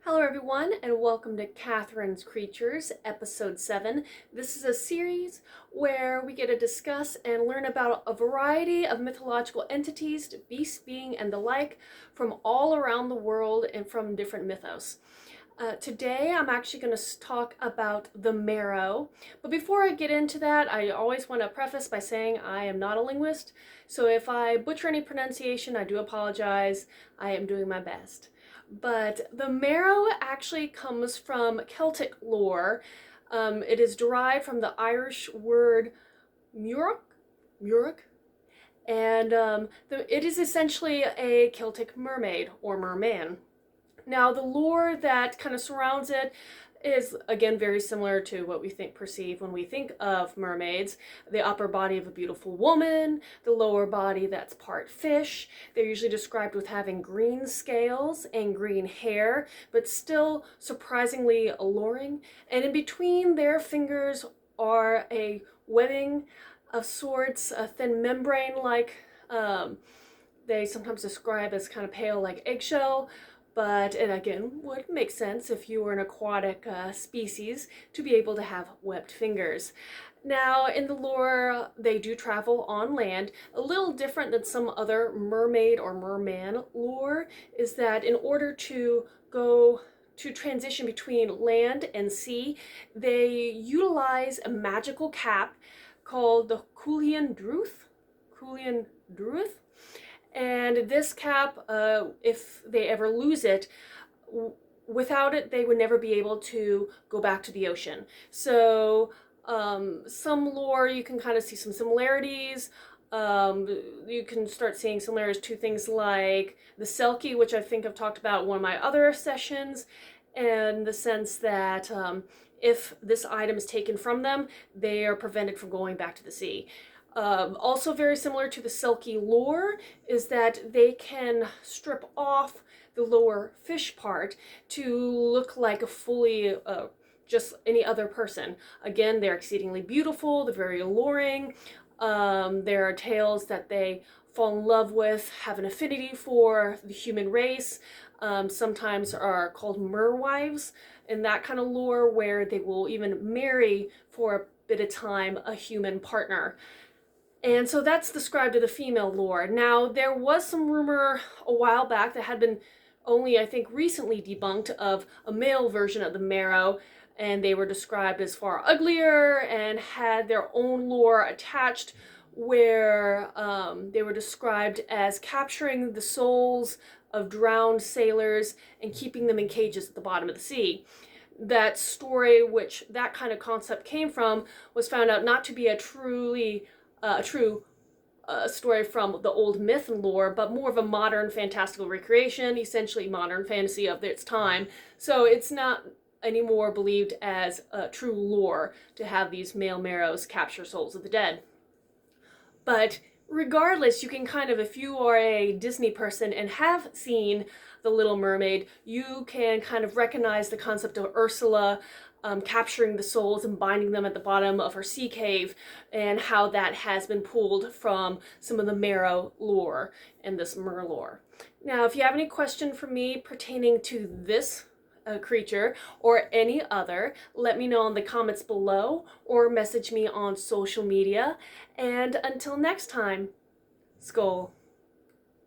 Hello everyone and welcome to Katharine's Creatures, episode 7. This is a series where we get to discuss and learn about a variety of mythological entities, beasts, being, and the like from all around the world and from different mythos. Today I'm actually going to talk about the Merrow, but before I get into that, I always want to preface by saying I am not a linguist, so if I butcher any pronunciation, I do apologize. I am doing my best. But the Merrow actually comes from Celtic lore. It is derived from the Irish word Muruch, and it is essentially a Celtic mermaid or merman. Now, the lore that kind of surrounds it is, again, very similar to what we perceive when we think of mermaids. The upper body of a beautiful woman, the lower body that's part fish. They're usually described with having green scales and green hair, but still surprisingly alluring. And in between their fingers are a webbing of sorts, a thin membrane-like, they sometimes describe as kind of pale like eggshell. But it again would make sense if you were an aquatic species to be able to have webbed fingers. Now, in the lore, they do travel on land. A little different than some other mermaid or merman lore is that in order to go to transition between land and sea, they utilize a magical cap called the Cuillean Druth. And this cap, if they ever lose it, without it, they would never be able to go back to the ocean. So some lore, you can kind of see some similarities. You can start seeing similarities to things like the Celtic, which I think I've talked about in one of my other sessions, and the sense that if this item is taken from them, they are prevented from going back to the sea. Also very similar to the Celtic lore is that they can strip off the lower fish part to look like a fully just any other person. Again, they're exceedingly beautiful, they're very alluring. There are tales that they fall in love with, have an affinity for the human race. Sometimes are called merwives, and that kind of lore where they will even marry for a bit of time a human partner. And so that's described to the female lore. Now, there was some rumor a while back that had been only, I think, recently debunked of a male version of the Merrow, and they were described as far uglier and had their own lore attached where they were described as capturing the souls of drowned sailors and keeping them in cages at the bottom of the sea. That story, which that kind of concept came from, was found out not to be a true story from the old myth and lore, but more of a modern fantastical recreation, essentially modern fantasy of its time. So it's not anymore believed as true lore to have these male Merrows capture souls of the dead. But regardless, you can kind of, if you are a Disney person and have seen The Little Mermaid, you can kind of recognize the concept of Ursula capturing the souls and binding them at the bottom of her sea cave, and how that has been pulled from some of the Merrow lore and this Mer lore. Now, if you have any question for me pertaining to this creature or any other, let me know in the comments below or message me on social media. And until next time, Skål.